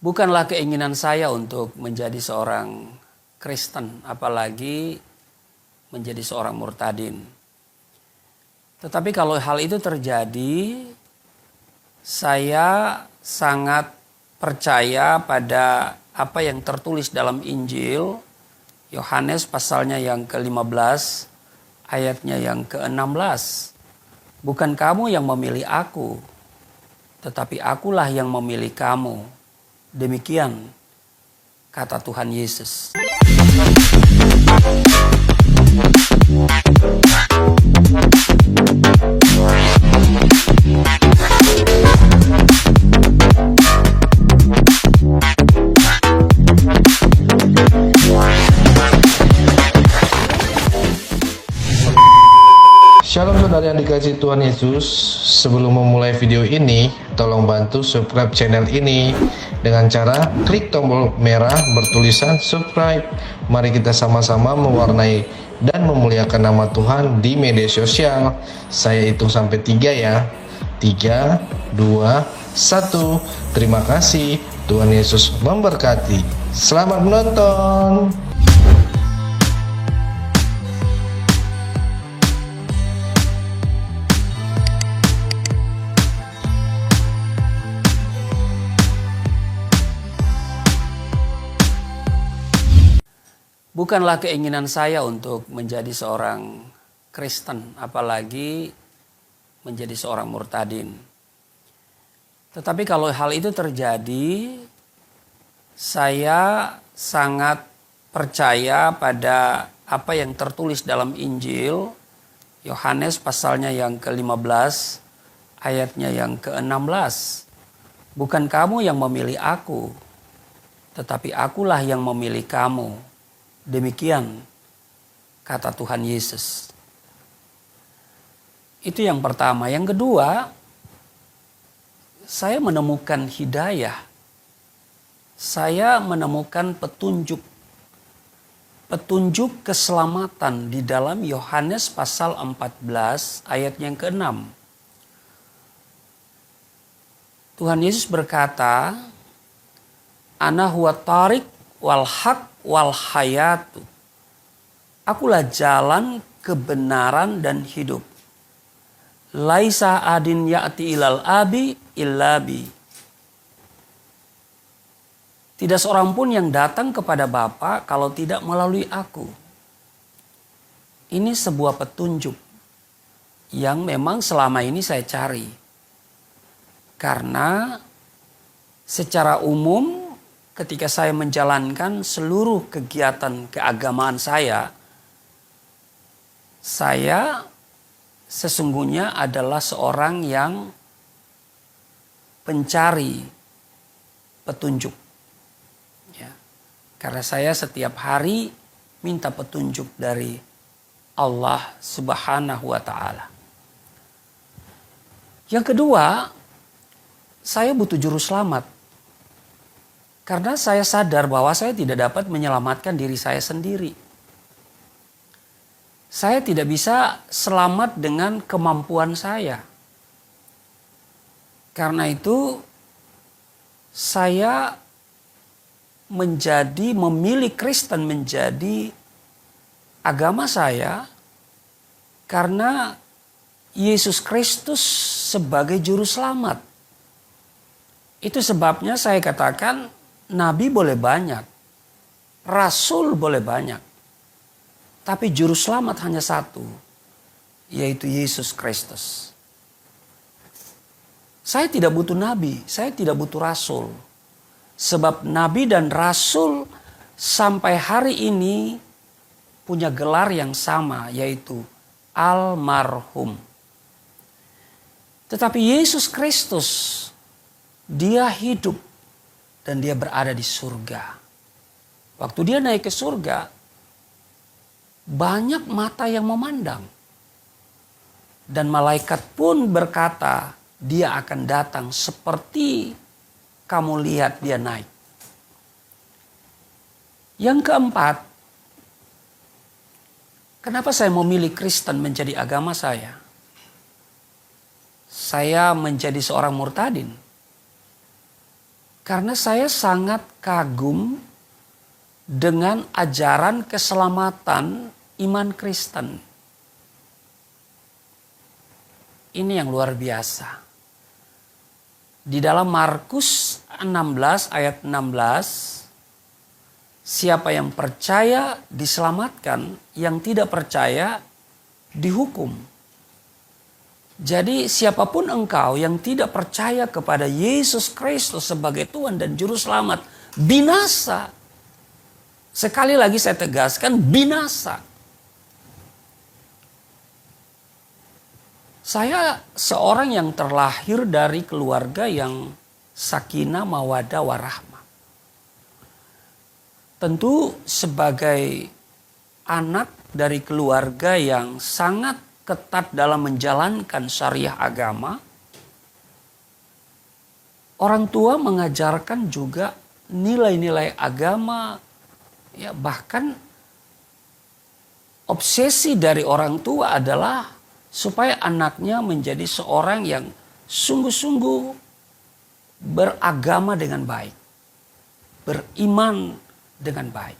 Bukanlah keinginan saya untuk menjadi seorang Kristen, apalagi menjadi seorang murtadin. Tetapi kalau hal itu terjadi, saya sangat percaya pada apa yang tertulis dalam Injil Yohanes pasalnya yang ke-15, ayatnya yang ke-16. Bukan kamu yang memilih aku, tetapi akulah yang memilih kamu. Demikian kata Tuhan Yesus. Shalom saudara yang dikasihi Tuhan Yesus. Sebelum memulai video ini, tolong bantu subscribe channel ini dengan cara klik tombol merah bertulisan subscribe. Mari kita sama-sama mewarnai dan memuliakan nama Tuhan di media sosial. Saya hitung sampai 3 ya. 3, 2, 1. Terima kasih. Tuhan Yesus memberkati. Selamat menonton. Bukanlah keinginan saya untuk menjadi seorang Kristen, apalagi menjadi seorang murtadin. Tetapi kalau hal itu terjadi, saya sangat percaya pada apa yang tertulis dalam Injil Yohanes pasalnya yang ke-15, ayatnya yang ke-16. Bukan kamu yang memilih aku, tetapi akulah yang memilih kamu. Demikian kata Tuhan Yesus. Itu yang pertama. Yang kedua, saya menemukan hidayah. Saya menemukan petunjuk keselamatan di dalam Yohanes pasal 14 ayat yang ke-6. Tuhan Yesus berkata, Ana huwa tariq wal haq wal hayatu. Akulah jalan, kebenaran dan hidup. Laisa adin ya'ti ilal abi illa bi. Tidak seorang pun yang datang kepada Bapa kalau tidak melalui aku. Ini sebuah petunjuk yang memang selama ini saya cari. Karena secara umum ketika saya menjalankan seluruh kegiatan keagamaan saya sesungguhnya adalah seorang yang pencari petunjuk. Ya. Karena saya setiap hari minta petunjuk dari Allah Subhanahu wa Ta'ala. Yang kedua, saya butuh juru selamat. Karena saya sadar bahwa saya tidak dapat menyelamatkan diri saya sendiri. Saya tidak bisa selamat dengan kemampuan saya. Karena itu saya memilih Kristen menjadi agama saya karena Yesus Kristus sebagai juru selamat. Itu sebabnya saya katakan Nabi boleh banyak, Rasul boleh banyak, tapi juru selamat hanya satu, yaitu Yesus Kristus. Saya tidak butuh Nabi, saya tidak butuh Rasul. Sebab Nabi dan Rasul sampai hari ini punya gelar yang sama, yaitu almarhum. Tetapi Yesus Kristus, dia hidup. Dan dia berada di surga. Waktu dia naik ke surga, banyak mata yang memandang. Dan malaikat pun berkata, dia akan datang seperti kamu lihat dia naik. Yang keempat, kenapa saya memilih Kristen menjadi agama saya? Saya menjadi seorang murtadin. Karena saya sangat kagum dengan ajaran keselamatan iman Kristen. Ini yang luar biasa. Di dalam Markus 16 ayat 16, siapa yang percaya diselamatkan, yang tidak percaya dihukum. Jadi siapapun engkau yang tidak percaya kepada Yesus Kristus sebagai Tuhan dan Juru Selamat, binasa. Sekali lagi saya tegaskan, binasa. Saya seorang yang terlahir dari keluarga yang sakinah, mawaddah, warahmah. Tentu sebagai anak dari keluarga yang sangat ketat dalam menjalankan syariah agama, orang tua mengajarkan juga nilai-nilai agama, ya bahkan obsesi dari orang tua adalah supaya anaknya menjadi seorang yang sungguh-sungguh beragama dengan baik, beriman dengan baik.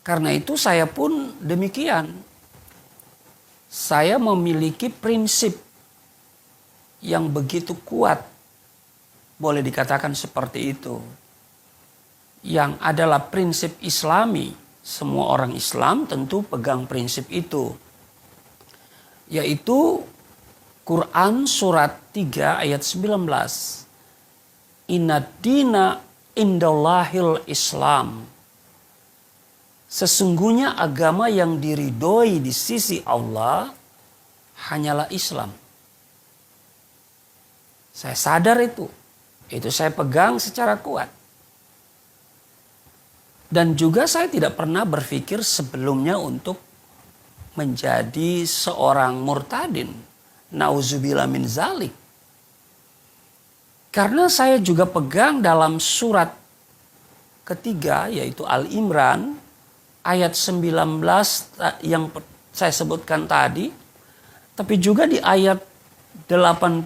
Karena itu saya pun demikian. Saya memiliki prinsip yang begitu kuat, boleh dikatakan seperti itu, yang adalah prinsip Islami. Semua orang Islam tentu pegang prinsip itu, yaitu Quran surat 3 ayat 19. Inna dina indallahil Islam. Sesungguhnya agama yang diridhoi di sisi Allah hanyalah Islam. Saya sadar itu saya pegang secara kuat. Dan juga saya tidak pernah berpikir sebelumnya untuk menjadi seorang murtadin. Nauzubillah min zalik. Karena saya juga pegang dalam surat ketiga yaitu Al-Imran ayat 19 yang saya sebutkan tadi, tapi juga di ayat 85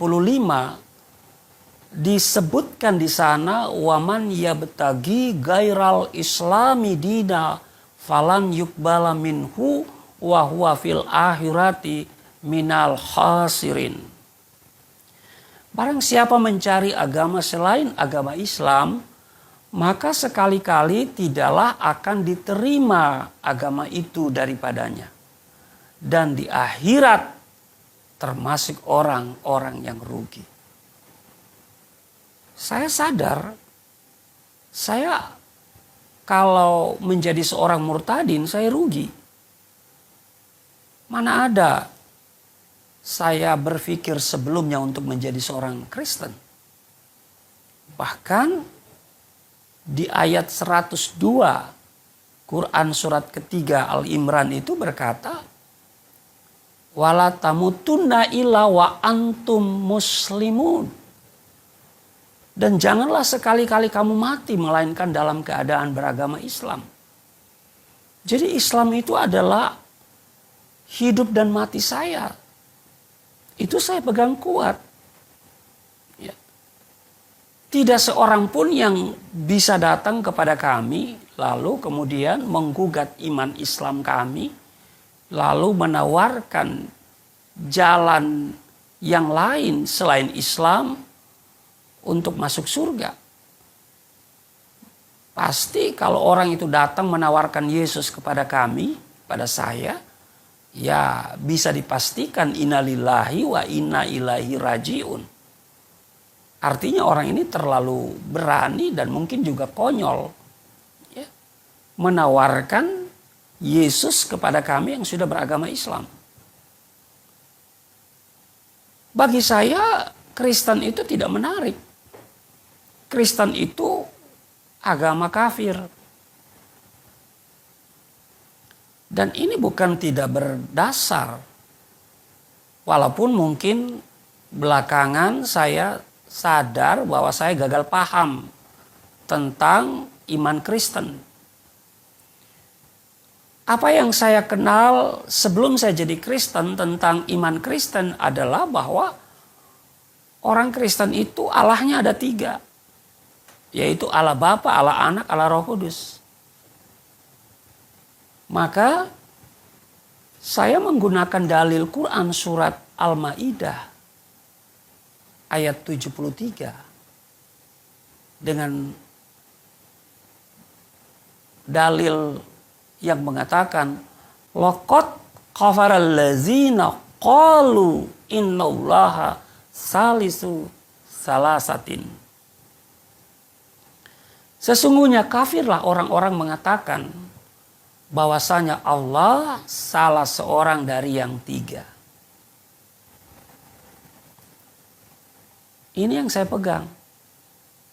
disebutkan di sana waman yabtagi gairal islami dina falan yuqbala minhu wa huwa fil akhirati minal khasirin. Barang siapa mencari agama selain agama Islam, maka sekali-kali tidaklah akan diterima agama itu daripadanya. Dan di akhirat termasuk orang-orang yang rugi. Saya sadar, saya kalau menjadi seorang murtadin, saya rugi. Mana ada saya berpikir sebelumnya untuk menjadi seorang Kristen. Bahkan di ayat 102 Quran surat ketiga Al-Imran itu berkata, wala tamutunna illa wa antum muslimun. Dan janganlah sekali-kali kamu mati melainkan dalam keadaan beragama Islam. Jadi Islam itu adalah hidup dan mati saya. Itu saya pegang kuat. Ya. Tidak seorang pun yang bisa datang kepada kami lalu kemudian menggugat iman Islam kami, lalu menawarkan jalan yang lain selain Islam untuk masuk surga. Pasti kalau orang itu datang menawarkan Yesus kepada kami, pada saya, ya bisa dipastikan innalillahi wa inna ilaihi rajiun. Artinya orang ini terlalu berani dan mungkin juga konyol ya, menawarkan Yesus kepada kami yang sudah beragama Islam. Bagi saya Kristen itu tidak menarik. Kristen itu agama kafir. Dan ini bukan tidak berdasar. Walaupun mungkin belakangan saya sadar bahwa saya gagal paham tentang iman Kristen. Apa yang saya kenal sebelum saya jadi Kristen tentang iman Kristen adalah bahwa orang Kristen itu Allahnya ada 3. Yaitu Allah Bapa, Allah Anak, Allah Roh Kudus. Maka saya menggunakan dalil Quran surat Al-Maidah ayat 73 dengan dalil yang mengatakan laqad kafaral ladzina qalu innallaha salisu salasatin. Sesungguhnya kafirlah orang-orang mengatakan bahwasanya Allah salah seorang dari yang 3. Ini yang saya pegang.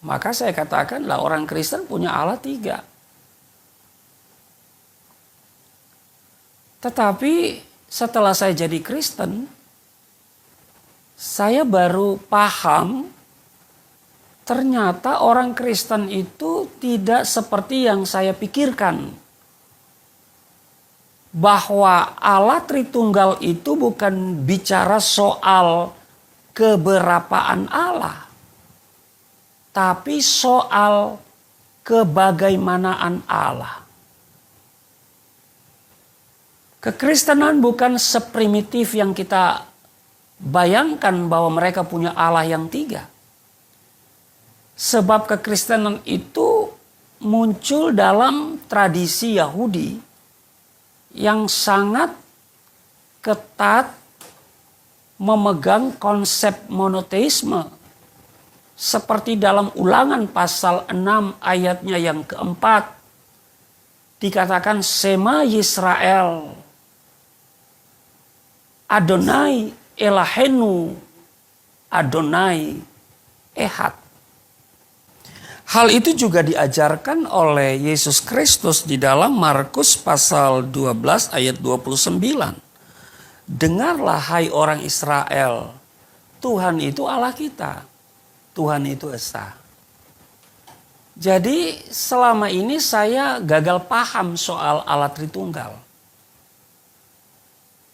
Maka saya katakan lah orang Kristen punya Allah 3. Tetapi setelah saya jadi Kristen, saya baru paham ternyata orang Kristen itu tidak seperti yang saya pikirkan. Bahwa Allah Tritunggal itu bukan bicara soal keberapaan Allah. Tapi soal kebagaimanaan Allah. Kekristenan bukan seprimitif yang kita bayangkan bahwa mereka punya Allah yang 3. Sebab kekristenan itu muncul dalam tradisi Yahudi yang sangat ketat memegang konsep monoteisme. Seperti dalam Ulangan pasal 6 ayatnya yang keempat. Dikatakan Sema Yisrael Adonai Elahenu Adonai Ehad. Hal itu juga diajarkan oleh Yesus Kristus di dalam Markus pasal 12 ayat 29. Dengarlah hai orang Israel, Tuhan itu Allah kita, Tuhan itu Esa. Jadi selama ini saya gagal paham soal Allah Tritunggal.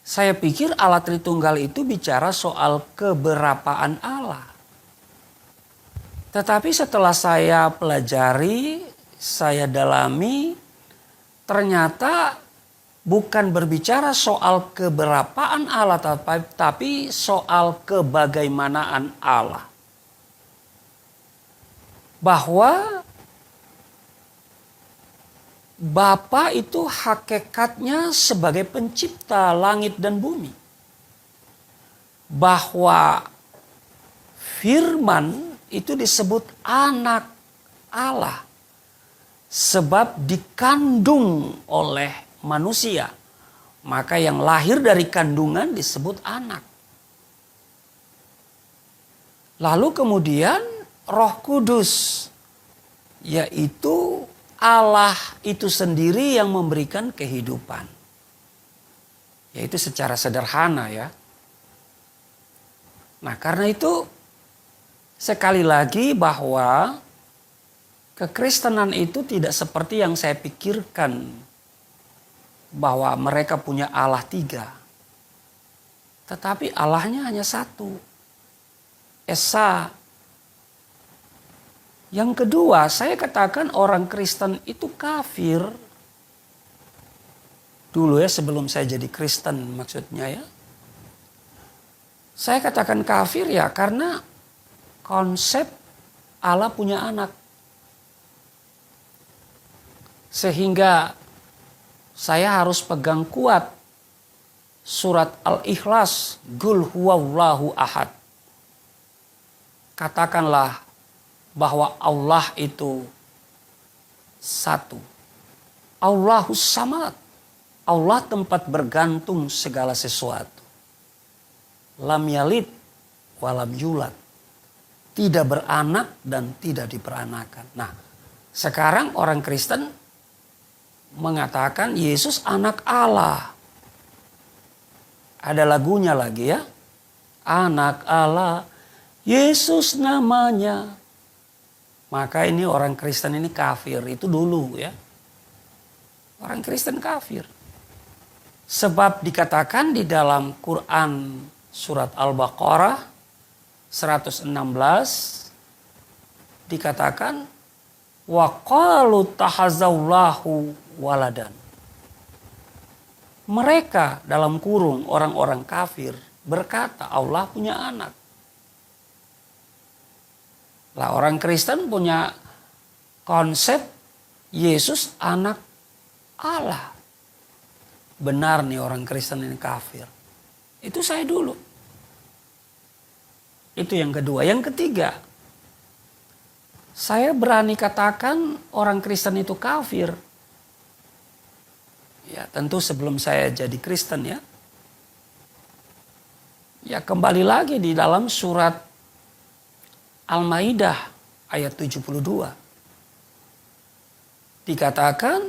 Saya pikir Allah Tritunggal itu bicara soal keberapaan Allah. Tetapi setelah saya pelajari, saya dalami, ternyata bukan berbicara soal keberapaan Allah, tapi soal kebagaimanaan Allah. Bahwa Bapa itu hakikatnya sebagai pencipta langit dan bumi. Bahwa Firman itu disebut anak Allah. Sebab dikandung oleh manusia. Maka yang lahir dari kandungan disebut anak. Lalu kemudian Roh Kudus. Yaitu Allah itu sendiri yang memberikan kehidupan. Yaitu secara sederhana ya. Nah karena itu sekali lagi bahwa kekristenan itu tidak seperti yang saya pikirkan. Bahwa mereka punya Allah 3. Tetapi Allahnya hanya 1. Esa. Yang kedua, saya katakan orang Kristen itu kafir. Dulu ya sebelum saya jadi Kristen maksudnya ya. Saya katakan kafir ya karena konsep Allah punya anak. Sehingga saya harus pegang kuat surat Al-Ikhlas. Qul huwallahu ahad. Katakanlah bahwa Allah itu 1. Allahus samad. Allah tempat bergantung segala sesuatu. Lam yalid walam yulad. Tidak beranak dan tidak diperanakan. Nah, sekarang orang Kristen mengatakan Yesus anak Allah. Ada lagunya lagi ya. Anak Allah, Yesus namanya. Maka ini orang Kristen ini kafir. Itu dulu ya. Orang Kristen kafir. Sebab dikatakan di dalam Quran surat Al-Baqarah 116 dikatakan wa qalu tahazallahu waladan. Mereka dalam kurung orang-orang kafir berkata Allah punya anak. Lah orang Kristen punya konsep Yesus anak Allah. Benar nih orang Kristen ini kafir. Itu saya dulu. Itu yang kedua. Yang ketiga, saya berani katakan orang Kristen itu kafir. Ya tentu sebelum saya jadi Kristen ya. Ya kembali lagi di dalam surat Al-Maidah ayat 72. Dikatakan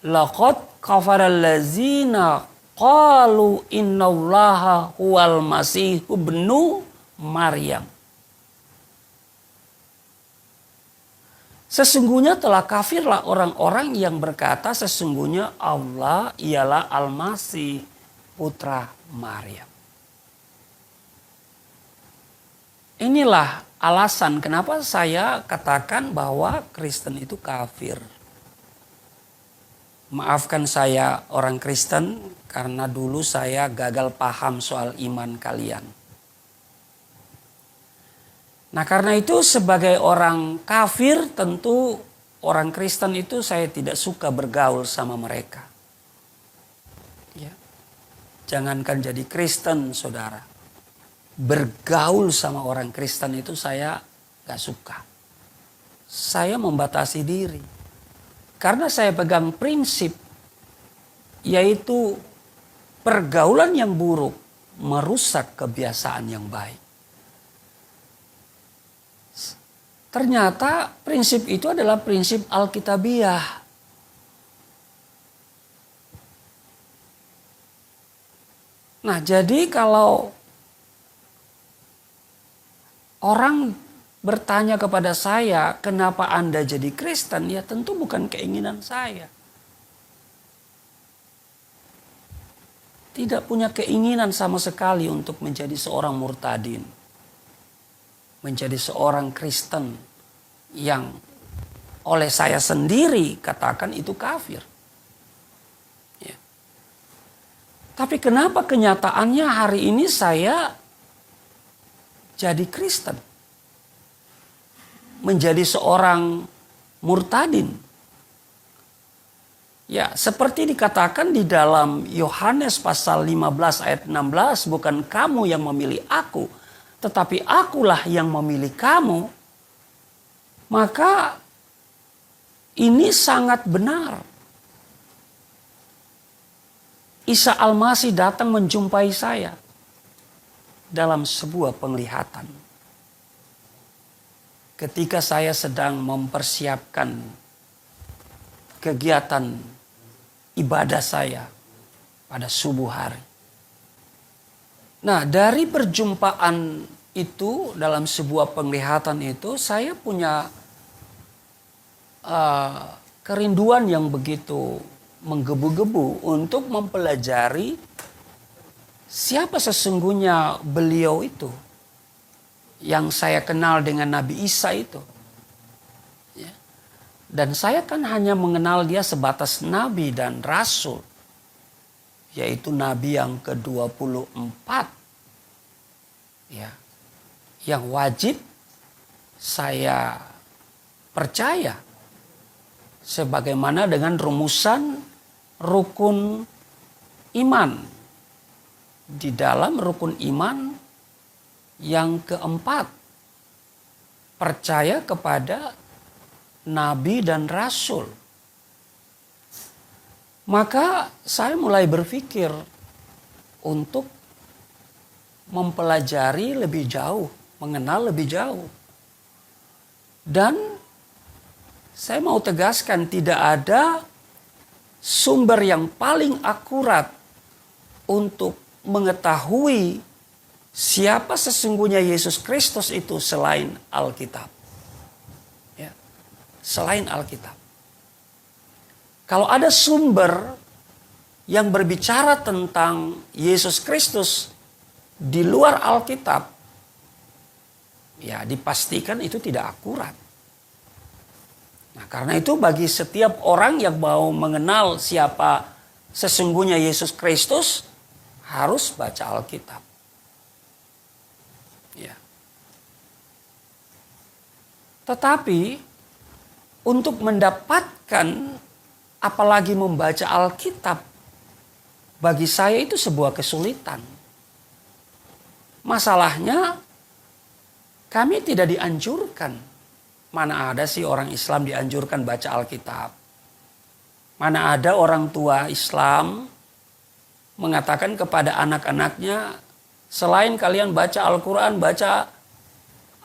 laqad kafaral ladzina qalu innallaha huwal masih ibnu Maryam. Sesungguhnya telah kafirlah orang-orang yang berkata sesungguhnya Allah ialah Al-Masih putra Maryam. Inilah alasan kenapa saya katakan bahwa Kristen itu kafir. Maafkan saya orang Kristen karena dulu saya gagal paham soal iman kalian. Nah karena itu sebagai orang kafir tentu orang Kristen itu saya tidak suka bergaul sama mereka. Ya. Jangankan jadi Kristen saudara. Bergaul sama orang Kristen itu saya gak suka. Saya membatasi diri. Karena saya pegang prinsip yaitu pergaulan yang buruk merusak kebiasaan yang baik. Ternyata prinsip itu adalah prinsip Alkitabiah. Nah jadi kalau orang bertanya kepada saya, kenapa Anda jadi Kristen? Ya tentu bukan keinginan saya. Tidak punya keinginan sama sekali untuk menjadi seorang murtadin. Menjadi seorang Kristen yang oleh saya sendiri katakan itu kafir. Ya. Tapi kenapa kenyataannya hari ini saya jadi Kristen? Menjadi seorang murtadin. Ya, seperti dikatakan di dalam Yohanes pasal 15 ayat 16, bukan kamu yang memilih aku, tetapi akulah yang memilih kamu. Maka ini sangat benar. Isa Al-Masih datang menjumpai saya dalam sebuah penglihatan. Ketika saya sedang mempersiapkan kegiatan ibadah saya pada subuh hari. Nah, dari perjumpaan itu dalam sebuah penglihatan itu saya punya kerinduan yang begitu menggebu-gebu untuk mempelajari siapa sesungguhnya beliau itu. Yang saya kenal dengan Nabi Isa itu. Ya. Dan saya kan hanya mengenal dia sebatas Nabi dan Rasul. Yaitu Nabi yang ke-24. Ya. Yang wajib saya percaya. Sebagaimana dengan rumusan rukun iman. Di dalam rukun iman yang keempat, percaya kepada Nabi dan Rasul. Maka saya mulai berpikir untuk mempelajari lebih jauh, mengenal lebih jauh. Dan saya mau tegaskan tidak ada sumber yang paling akurat untuk mengetahui siapa sesungguhnya Yesus Kristus itu selain Alkitab. Ya, selain Alkitab. Kalau ada sumber yang berbicara tentang Yesus Kristus di luar Alkitab, ya dipastikan itu tidak akurat. Nah, karena itu bagi setiap orang yang mau mengenal siapa sesungguhnya Yesus Kristus, harus baca Alkitab. Ya. Tetapi untuk mendapatkan, apalagi membaca Alkitab, bagi saya itu sebuah kesulitan. Masalahnya kami tidak dianjurkan. Mana ada sih orang Islam dianjurkan baca Alkitab? Mana ada orang tua Islam mengatakan kepada anak-anaknya, selain kalian baca Al-Quran, baca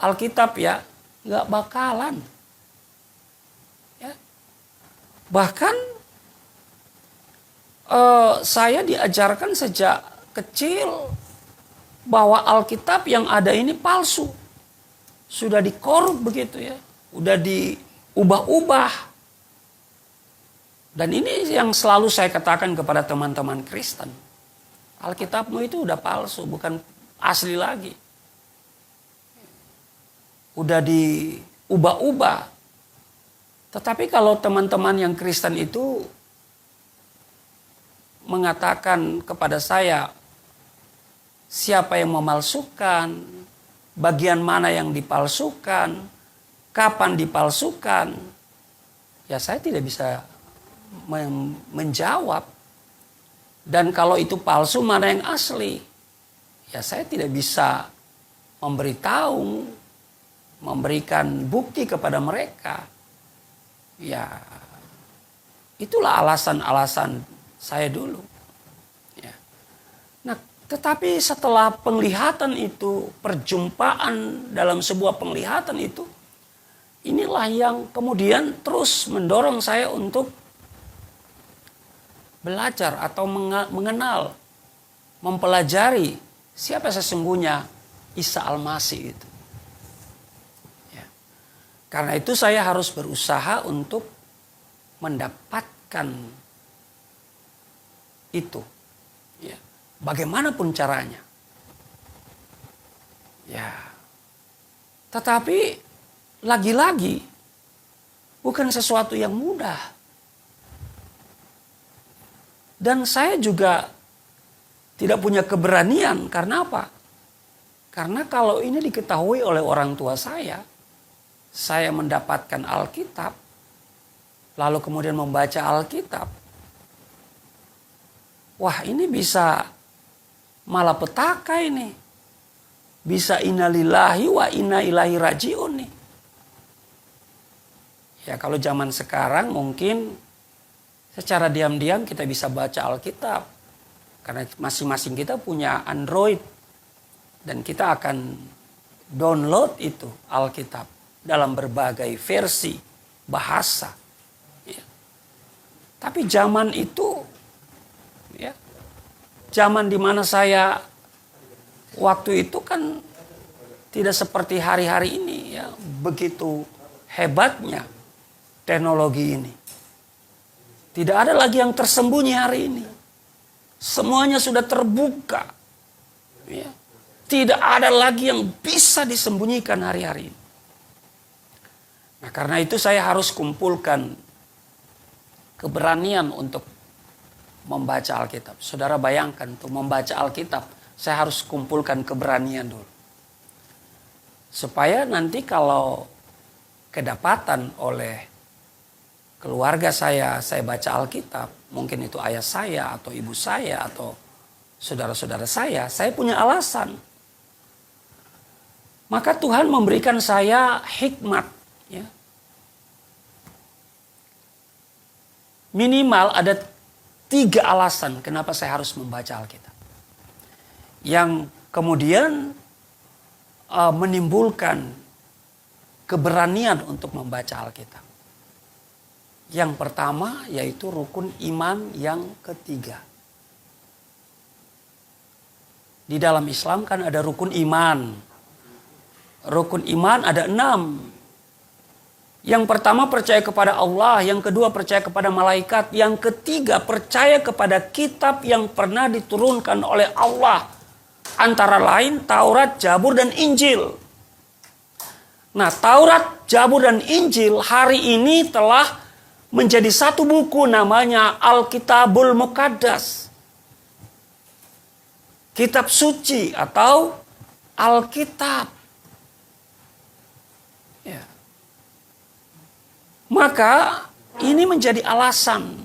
Alkitab ya. Nggak bakalan. Ya. Bahkan saya diajarkan sejak kecil bahwa Alkitab yang ada ini palsu. Sudah dikorup begitu ya. Udah diubah-ubah. Dan ini yang selalu saya katakan kepada teman-teman Kristen. Alkitabmu itu udah palsu, bukan asli lagi. Udah diubah-ubah. Tetapi kalau teman-teman yang Kristen itu mengatakan kepada saya, siapa yang memalsukan, bagian mana yang dipalsukan, kapan dipalsukan, ya saya tidak bisa menjawab. Dan kalau itu palsu, mana yang asli, ya saya tidak bisa memberitahu, memberikan bukti kepada mereka. Ya, itulah alasan-alasan saya dulu. Ya. Nah, tetapi setelah penglihatan itu, perjumpaan dalam sebuah penglihatan itu, inilah yang kemudian terus mendorong saya untuk belajar atau mengenal, mempelajari siapa sesungguhnya Isa Al-Masih itu. Karena itu saya harus berusaha untuk mendapatkan itu. Ya. Bagaimanapun caranya. Ya. Tetapi lagi-lagi bukan sesuatu yang mudah. Dan saya juga tidak punya keberanian. Karena apa? Karena kalau ini diketahui oleh orang tua saya mendapatkan Alkitab, lalu kemudian membaca Alkitab, wah ini bisa malapetaka ini. Bisa innalillahi wa inna ilaihi rajiun nih. Ya kalau zaman sekarang mungkin secara diam-diam kita bisa baca Alkitab. Karena masing-masing kita punya Android. Dan kita akan download itu Alkitab dalam berbagai versi bahasa. Ya. Tapi zaman itu, ya, zaman di mana saya waktu itu kan tidak seperti hari-hari ini, ya, begitu hebatnya teknologi ini. Tidak ada lagi yang tersembunyi hari ini. Semuanya sudah terbuka. Ya. Tidak ada lagi yang bisa disembunyikan hari-hari ini. Nah, karena itu saya harus kumpulkan keberanian untuk membaca Alkitab. Saudara bayangkan, untuk membaca Alkitab, saya harus kumpulkan keberanian dulu. Supaya nanti kalau kedapatan oleh keluarga saya baca Alkitab, mungkin itu ayah saya atau ibu saya atau saudara-saudara saya punya alasan. Maka Tuhan memberikan saya hikmat. Ya. Minimal ada 3 alasan kenapa saya harus membaca Alkitab. Yang kemudian menimbulkan keberanian untuk membaca Alkitab. Yang pertama yaitu rukun iman yang ketiga. Di dalam Islam kan ada rukun iman. Rukun iman ada 6. Yang pertama percaya kepada Allah, yang kedua percaya kepada malaikat, yang ketiga percaya kepada kitab yang pernah diturunkan oleh Allah. Antara lain Taurat, Zabur, dan Injil. Nah, Taurat, Zabur, dan Injil hari ini telah menjadi satu buku namanya Alkitabul Muqaddas. Kitab suci atau Alkitab. Ya. Maka ini menjadi alasan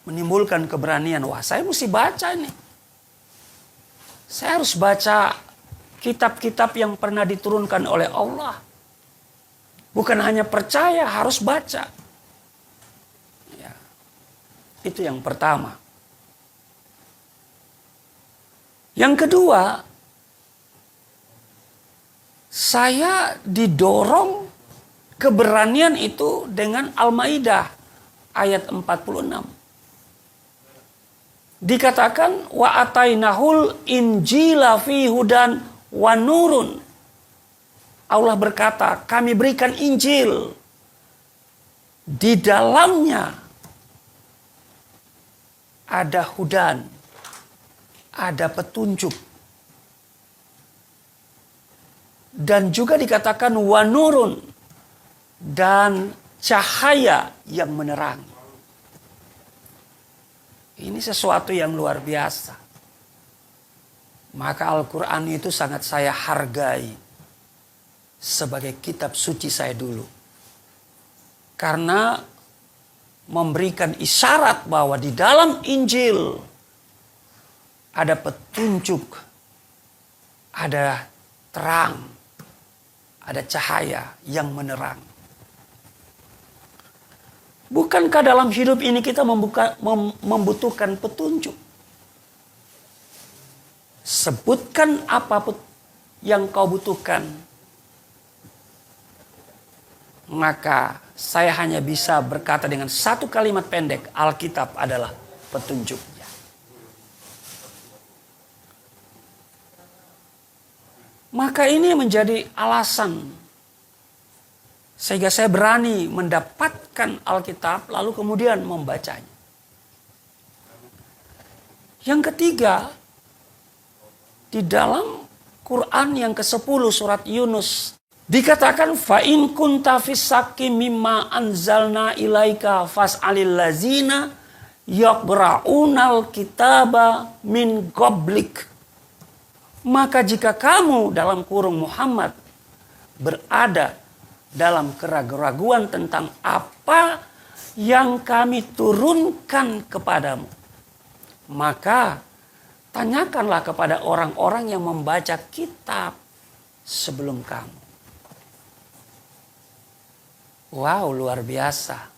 menimbulkan keberanian. Wah, saya mesti baca ini. Saya harus baca kitab-kitab yang pernah diturunkan oleh Allah. Bukan hanya percaya, harus baca. Ya. Itu yang pertama. Yang kedua, saya didorong keberanian itu dengan Al-Maidah ayat 46. Dikatakan wa atainahul injila fi hudan wa nurun. Allah berkata, kami berikan Injil. Di dalamnya ada hudan, ada petunjuk. Dan juga dikatakan wa nurun, dan cahaya yang menerangi. Ini sesuatu yang luar biasa. Maka Al-Quran itu sangat saya hargai sebagai kitab suci saya dulu. Karena memberikan isyarat bahwa di dalam Injil ada petunjuk, ada terang, ada cahaya yang menerang. Bukankah dalam hidup ini kita membutuhkan petunjuk? Sebutkan apa yang kau butuhkan. Maka saya hanya bisa berkata dengan satu kalimat pendek, Alkitab adalah petunjuknya. Maka ini menjadi alasan sehingga saya berani mendapatkan Alkitab lalu kemudian membacanya. Yang ketiga, di dalam Quran yang ke-10 surat Yunus dikatakan fa in kunta fis sakki mimma anzalna ilaika fas'alil lazina yaqra'unal kitaba min qablik. Maka jika kamu dalam kurung Muhammad berada dalam keraguan tentang apa yang kami turunkan kepadamu, maka tanyakanlah kepada orang-orang yang membaca kitab sebelum kamu. Wow, luar biasa.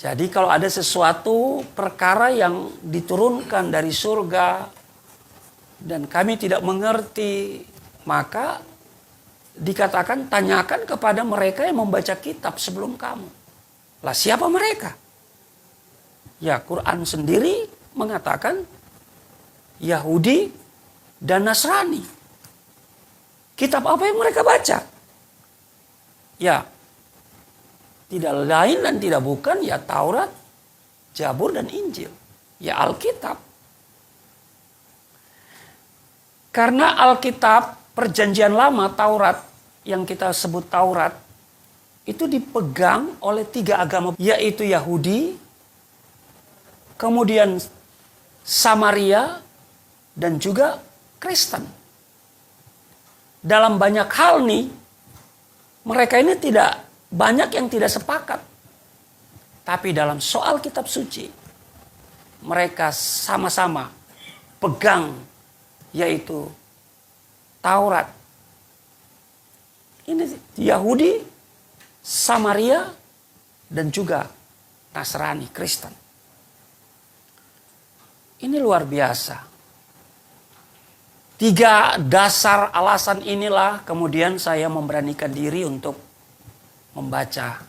Jadi kalau ada sesuatu perkara yang diturunkan dari surga dan kami tidak mengerti, maka dikatakan tanyakan kepada mereka yang membaca kitab sebelum kamu. Lah siapa mereka? Ya, Quran sendiri mengatakan Yahudi dan Nasrani. Kitab apa yang mereka baca? Ya, tidak lain dan tidak bukan ya Taurat, Zabur, dan Injil. Ya Alkitab. Karena Alkitab Perjanjian Lama, Taurat, yang kita sebut Taurat, itu dipegang oleh 3 agama, yaitu Yahudi, kemudian Samaria, dan juga Kristen. Dalam banyak hal nih, mereka ini tidak banyak yang tidak sepakat. Tapi dalam soal kitab suci, mereka sama-sama pegang, yaitu Taurat. Ini Yahudi, Samaria, dan juga Nasrani, Kristen. Ini luar biasa. 3 dasar alasan inilah kemudian saya memberanikan diri untuk membaca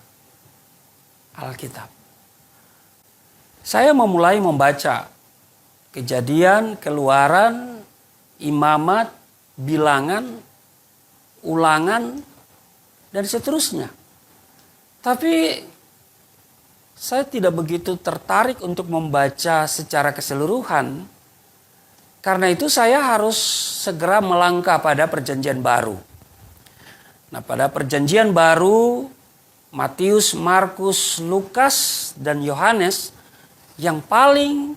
Alkitab. Saya memulai membaca Kejadian, Keluaran, Imamat, Bilangan, Ulangan, dan seterusnya. Tapi saya tidak begitu tertarik untuk membaca secara keseluruhan. Karena itu saya harus segera melangkah pada Perjanjian Baru. Nah, pada perjanjian baru, Matius, Markus, Lukas, dan Yohanes yang paling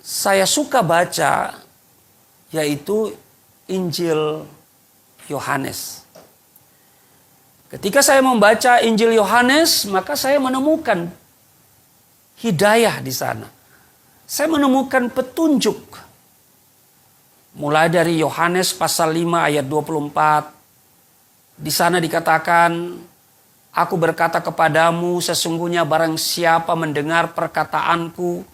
saya suka baca yaitu Injil Yohanes. Ketika saya membaca Injil Yohanes, maka saya menemukan hidayah di sana. Saya menemukan petunjuk. Mulai dari Yohanes pasal 5 ayat 24. Di sana dikatakan, aku berkata kepadamu, sesungguhnya barang siapa mendengar perkataanku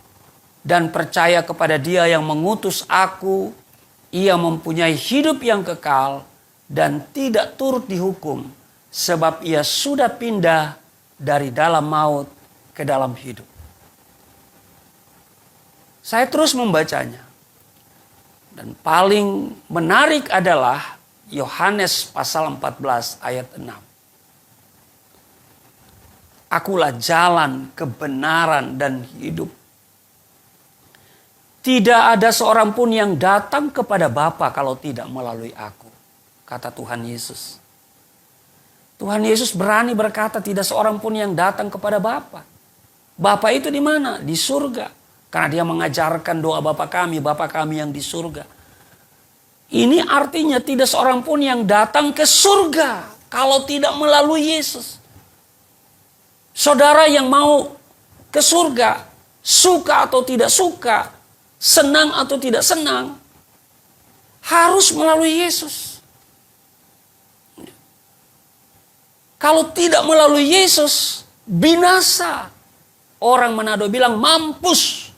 dan percaya kepada Dia yang mengutus aku, ia mempunyai hidup yang kekal dan tidak turut dihukum, sebab ia sudah pindah dari dalam maut ke dalam hidup. Saya terus membacanya. Dan paling menarik adalah Yohanes pasal 14 ayat 6. Akulah jalan, kebenaran, dan hidup. Tidak ada seorang pun yang datang kepada Bapa kalau tidak melalui aku, kata Tuhan Yesus. Tuhan Yesus berani berkata tidak seorang pun yang datang kepada Bapa. Bapa itu di mana? Di surga. Karena Dia mengajarkan doa Bapa kami yang di surga. Ini artinya tidak seorang pun yang datang ke surga kalau tidak melalui Yesus. Saudara yang mau ke surga, suka atau tidak suka, senang atau tidak senang, harus melalui Yesus. Kalau tidak melalui Yesus, binasa. Orang Manado bilang mampus.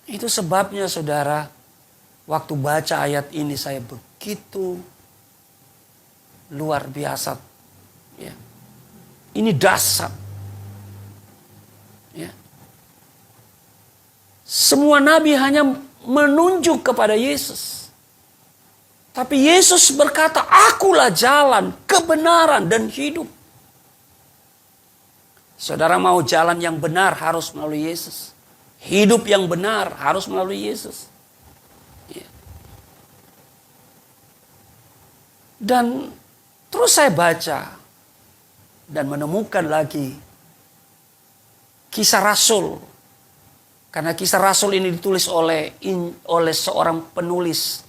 Itu sebabnya saudara, waktu baca ayat ini saya begitu luar biasa. Ya. Ini dasar. Ya. Semua nabi hanya menunjuk kepada Yesus. Tapi Yesus berkata, akulah jalan, kebenaran, dan hidup. Saudara mau jalan yang benar harus melalui Yesus. Hidup yang benar harus melalui Yesus. Ya. Dan terus saya baca dan menemukan lagi Kisah Rasul. Karena Kisah Rasul ini ditulis oleh seorang penulis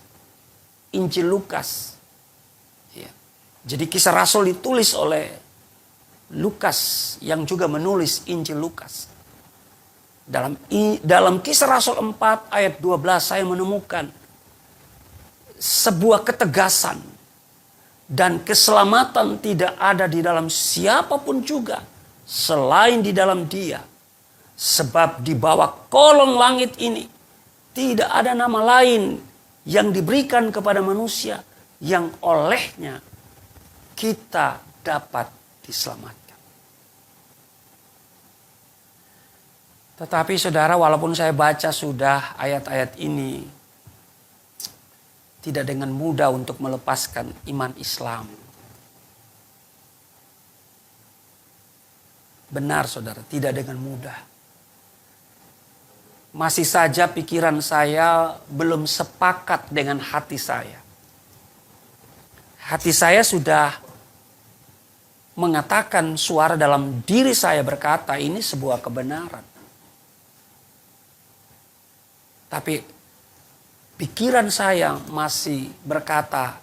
Injil Lukas. Ya. Jadi Kisah Rasul ditulis oleh Lukas yang juga menulis Injil Lukas. Dalam Kisah Rasul 4 ayat 12 saya menemukan sebuah ketegasan dan keselamatan tidak ada di dalam siapapun juga selain di dalam Dia. Sebab di bawah kolong langit ini tidak ada nama lain yang diberikan kepada manusia yang olehnya kita dapat diselamatkan. Tetapi saudara, walaupun saya baca sudah ayat-ayat ini, tidak dengan mudah untuk melepaskan iman Islam. Benar saudara, tidak dengan mudah. Masih saja pikiran saya belum sepakat dengan hati saya. Hati saya sudah mengatakan, suara dalam diri saya berkata ini sebuah kebenaran. Tapi pikiran saya masih berkata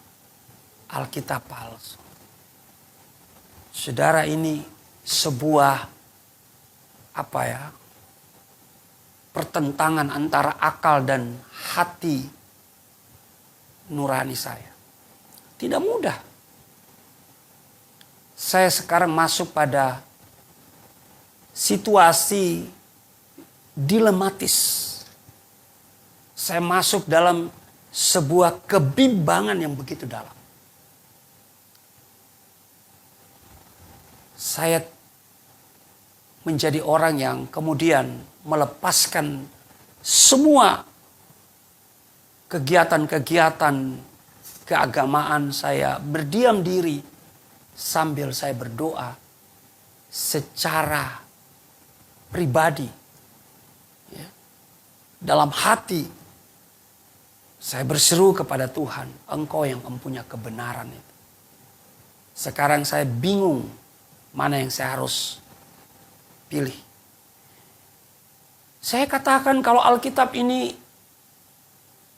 Alkitab palsu. Saudara, ini sebuah pertentangan antara akal dan hati nurani saya. Tidak mudah. Saya sekarang masuk pada situasi dilematis. Saya masuk dalam sebuah kebimbangan yang begitu dalam. Saya menjadi orang yang kemudian melepaskan semua kegiatan-kegiatan keagamaan saya, berdiam diri sambil saya berdoa secara pribadi. Ya. Dalam hati Saya berseru kepada Tuhan, Engkau yang mempunyai kebenaran itu. Sekarang saya bingung mana yang saya harus pilih. Saya katakan kalau Alkitab ini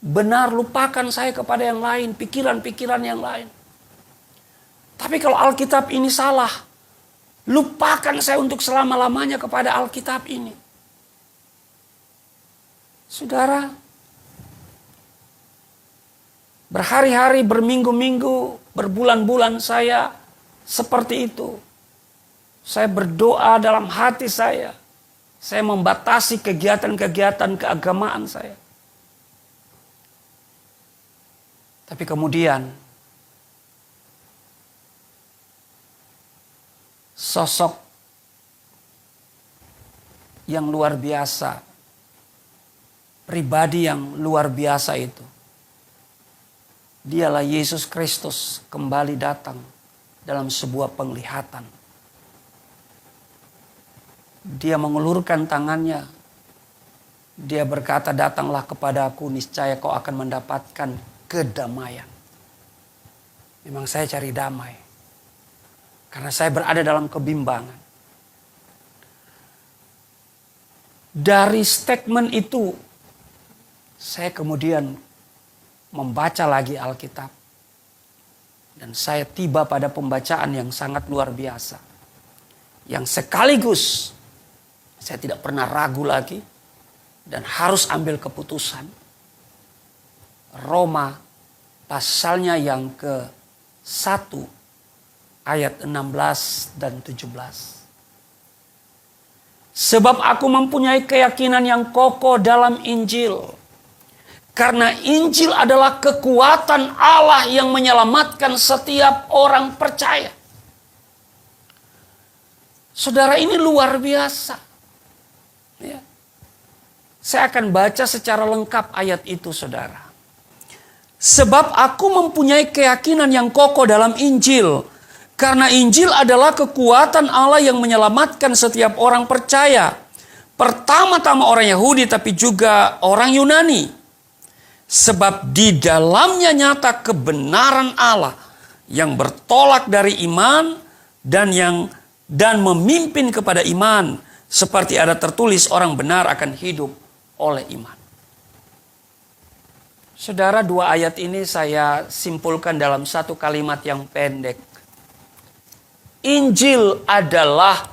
benar, lupakan saya kepada yang lain, pikiran-pikiran yang lain. Tapi kalau Alkitab ini salah, lupakan saya untuk selama-lamanya kepada Alkitab ini. Saudara, berhari-hari, berminggu-minggu, berbulan-bulan saya seperti itu. Saya berdoa dalam hati saya. Saya membatasi kegiatan-kegiatan keagamaan saya. Tapi kemudian sosok yang luar biasa, pribadi yang luar biasa itu, dialah Yesus Kristus kembali datang dalam sebuah penglihatan. Dia mengulurkan tangannya. Dia berkata, datanglah kepadaku, niscaya kau akan mendapatkan kedamaian. Memang saya cari damai. Karena saya berada dalam kebimbangan. Dari statement itu, saya kemudian membaca lagi Alkitab. Dan saya tiba pada pembacaan yang sangat luar biasa. Yang sekaligus saya tidak pernah ragu lagi dan harus ambil keputusan. Roma pasalnya yang ke-1 ayat 16 dan 17. Sebab aku mempunyai keyakinan yang kokoh dalam Injil. Karena Injil adalah kekuatan Allah yang menyelamatkan setiap orang percaya. Saudara, ini luar biasa. Ya. Saya akan baca secara lengkap ayat itu, saudara. Sebab aku mempunyai keyakinan yang kokoh dalam Injil. Karena Injil adalah kekuatan Allah yang menyelamatkan setiap orang percaya. Pertama-tama orang Yahudi tapi juga orang Yunani. Sebab di dalamnya nyata kebenaran Allah yang bertolak dari iman dan memimpin kepada iman. Seperti ada tertulis, orang benar akan hidup oleh iman. Saudara, dua ayat ini saya simpulkan dalam satu kalimat yang pendek. Injil adalah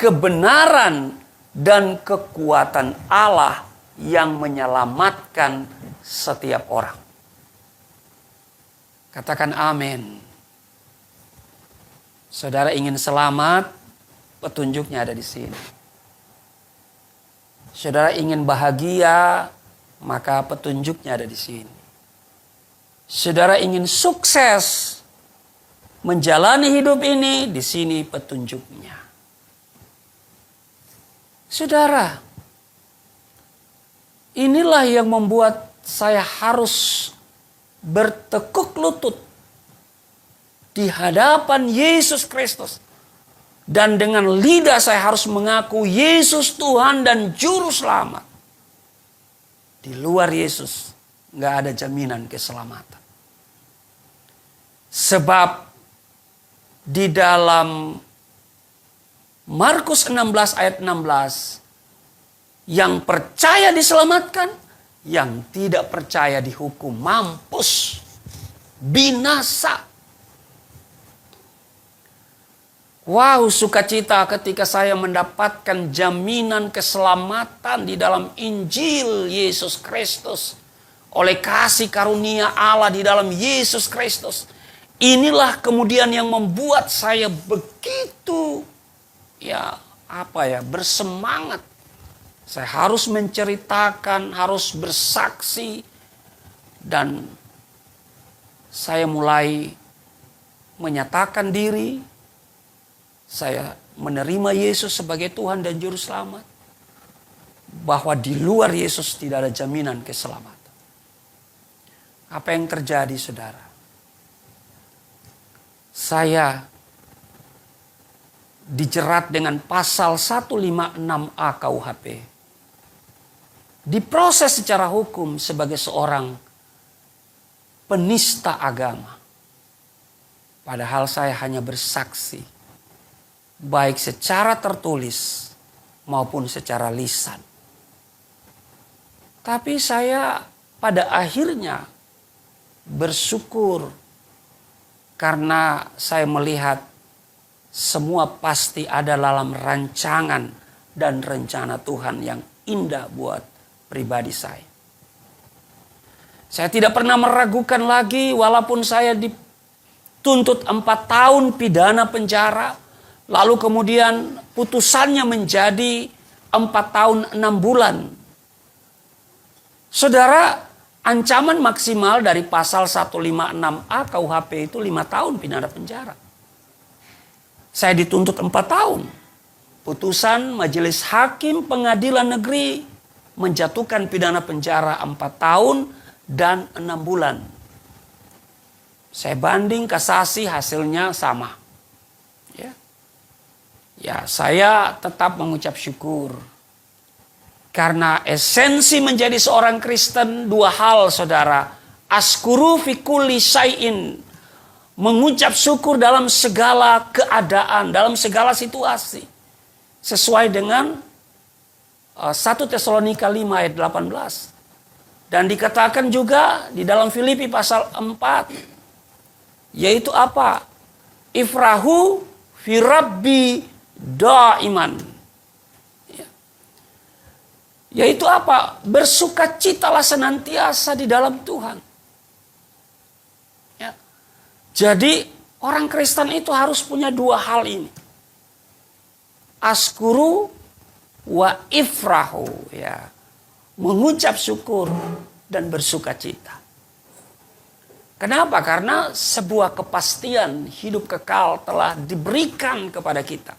kebenaran dan kekuatan Allah yang menyelamatkan setiap orang. Katakan amin. Saudara ingin selamat, petunjuknya ada di sini. Saudara ingin bahagia, maka petunjuknya ada di sini. Saudara ingin sukses menjalani hidup ini, di sini petunjuknya. Saudara, inilah yang membuat saya harus bertekuk lutut di hadapan Yesus Kristus. Dan dengan lidah saya harus mengaku Yesus Tuhan dan Juru Selamat. Di luar Yesus nggak ada jaminan keselamatan. Sebab di dalam Markus 16 ayat 16, yang percaya diselamatkan, yang tidak percaya dihukum, mampus, binasa. Wow, sukacita ketika saya mendapatkan jaminan keselamatan di dalam Injil Yesus Kristus. Oleh kasih karunia Allah di dalam Yesus Kristus. Inilah kemudian yang membuat saya begitu bersemangat. Saya harus menceritakan, harus bersaksi. Dan saya mulai menyatakan diri. Saya menerima Yesus sebagai Tuhan dan Juru Selamat. Bahwa di luar Yesus tidak ada jaminan keselamatan. Apa yang terjadi, saudara? Saya dijerat dengan pasal 156A KUHP. Diproses secara hukum sebagai seorang penista agama. Padahal saya hanya bersaksi, baik secara tertulis maupun secara lisan. Tapi saya pada akhirnya bersyukur karena saya melihat semua pasti ada dalam rancangan dan rencana Tuhan yang indah buat pribadi saya. Saya tidak pernah meragukan lagi walaupun saya dituntut 4 tahun pidana penjara. Lalu kemudian putusannya menjadi 4 tahun 6 bulan. Saudara, ancaman maksimal dari pasal 156A KUHP itu 5 tahun pidana penjara. Saya dituntut 4 tahun. Putusan Majelis Hakim Pengadilan Negeri menjatuhkan pidana penjara 4 tahun dan 6 bulan. Saya banding kasasi, hasilnya sama. Ya, saya tetap mengucap syukur. Karena esensi menjadi seorang Kristen 2 hal, saudara. Askuru fi kulli syai'in. Mengucap syukur dalam segala keadaan, dalam segala situasi. Sesuai dengan 1 Tesalonika 5 ayat 18. Dan dikatakan juga di dalam Filipi pasal 4. Yaitu apa? Ifrahu fi rabbi daiman. Yaitu apa? Bersukacitalah senantiasa di dalam Tuhan. Ya. Jadi orang Kristen itu harus punya 2 hal ini. Askuru wa ifrahu. Ya. Mengucap syukur dan bersukacita. Kenapa? Karena sebuah kepastian hidup kekal telah diberikan kepada kita.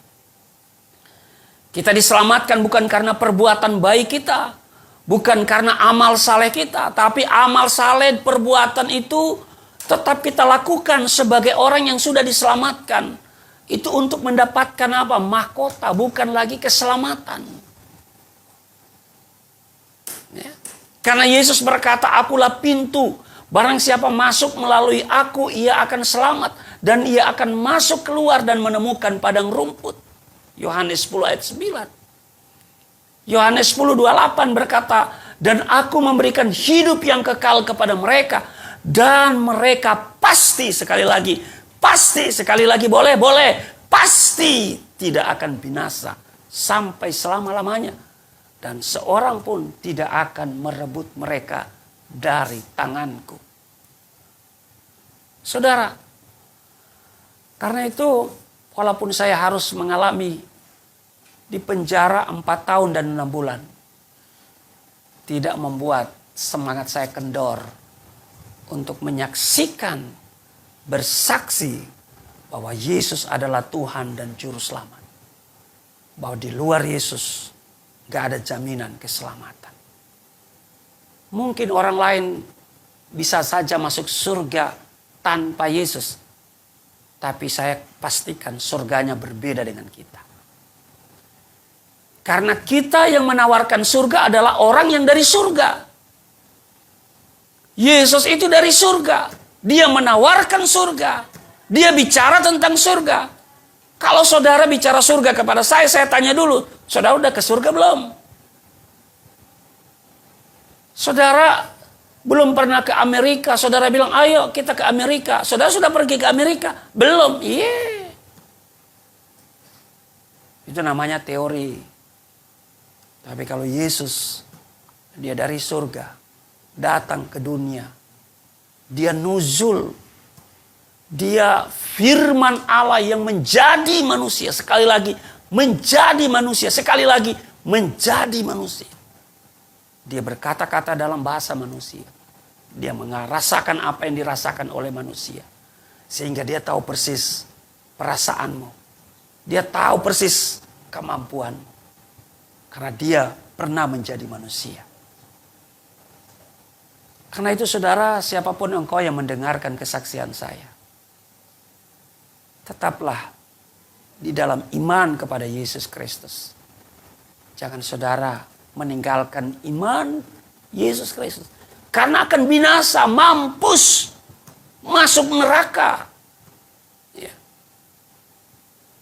Kita diselamatkan bukan karena perbuatan baik kita, bukan karena amal saleh kita, tapi amal saleh perbuatan itu tetap kita lakukan sebagai orang yang sudah diselamatkan. Itu untuk mendapatkan apa? Mahkota, bukan lagi keselamatan. Ya. Karena Yesus berkata, akulah pintu. Barang siapa masuk melalui aku, ia akan selamat. Dan ia akan masuk keluar dan menemukan padang rumput. Yohanes 10 ayat 9. Yohanes 10:28 berkata, dan aku memberikan hidup yang kekal kepada mereka. Dan mereka pasti, sekali lagi, boleh, pasti tidak akan binasa sampai selama-lamanya. Dan seorang pun tidak akan merebut mereka dari tanganku. Saudara, karena itu walaupun saya harus mengalami di penjara 4 tahun dan 6 bulan, tidak membuat semangat saya kendor untuk menyaksikan, bersaksi bahwa Yesus adalah Tuhan dan Juru Selamat. Bahwa di luar Yesus gak ada jaminan keselamatan. Mungkin orang lain bisa saja masuk surga tanpa Yesus. Tapi saya pastikan surganya berbeda dengan kita. Karena kita yang menawarkan surga adalah orang yang dari surga. Yesus itu dari surga. Dia menawarkan surga. Dia bicara tentang surga. Kalau saudara bicara surga kepada saya tanya dulu, saudara udah ke surga belum? Saudara belum pernah ke Amerika, saudara bilang, ayo kita ke Amerika. Saudara sudah pergi ke Amerika? Belum. Iya. Itu namanya teori. Tapi kalau Yesus, dia dari surga, datang ke dunia. Dia nuzul. Dia firman Allah yang menjadi manusia. Sekali lagi, menjadi manusia. Sekali lagi, menjadi manusia. Dia berkata-kata dalam bahasa manusia. Dia merasakan apa yang dirasakan oleh manusia. Sehingga dia tahu persis perasaanmu. Dia tahu persis kemampuanmu. Karena dia pernah menjadi manusia. Karena itu saudara, siapapun engkau yang mendengarkan kesaksian saya, tetaplah di dalam iman kepada Yesus Kristus. Jangan saudara meninggalkan iman Yesus Kristus. Karena akan binasa, mampus. masuk neraka. Ya.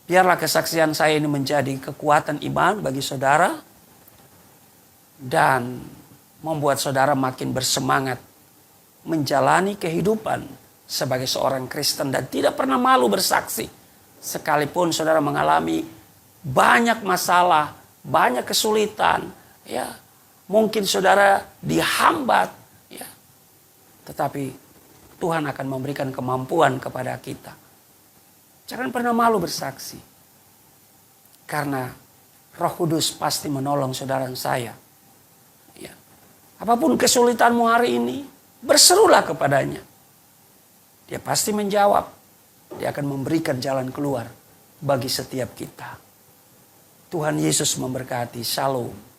Biarlah kesaksian saya ini menjadi kekuatan iman bagi saudara dan membuat saudara makin bersemangat menjalani kehidupan sebagai seorang Kristen dan tidak pernah malu bersaksi. Sekalipun saudara mengalami banyak masalah, banyak kesulitan, ya, mungkin saudara dihambat, ya, tetapi Tuhan akan memberikan kemampuan kepada kita. Jangan pernah malu bersaksi, karena Roh Kudus pasti menolong saudara dan saya. Ya. Apapun kesulitanmu hari ini, berserulah kepadanya. Dia pasti menjawab. Dia akan memberikan jalan keluar bagi setiap kita. Tuhan Yesus memberkati. Shalom.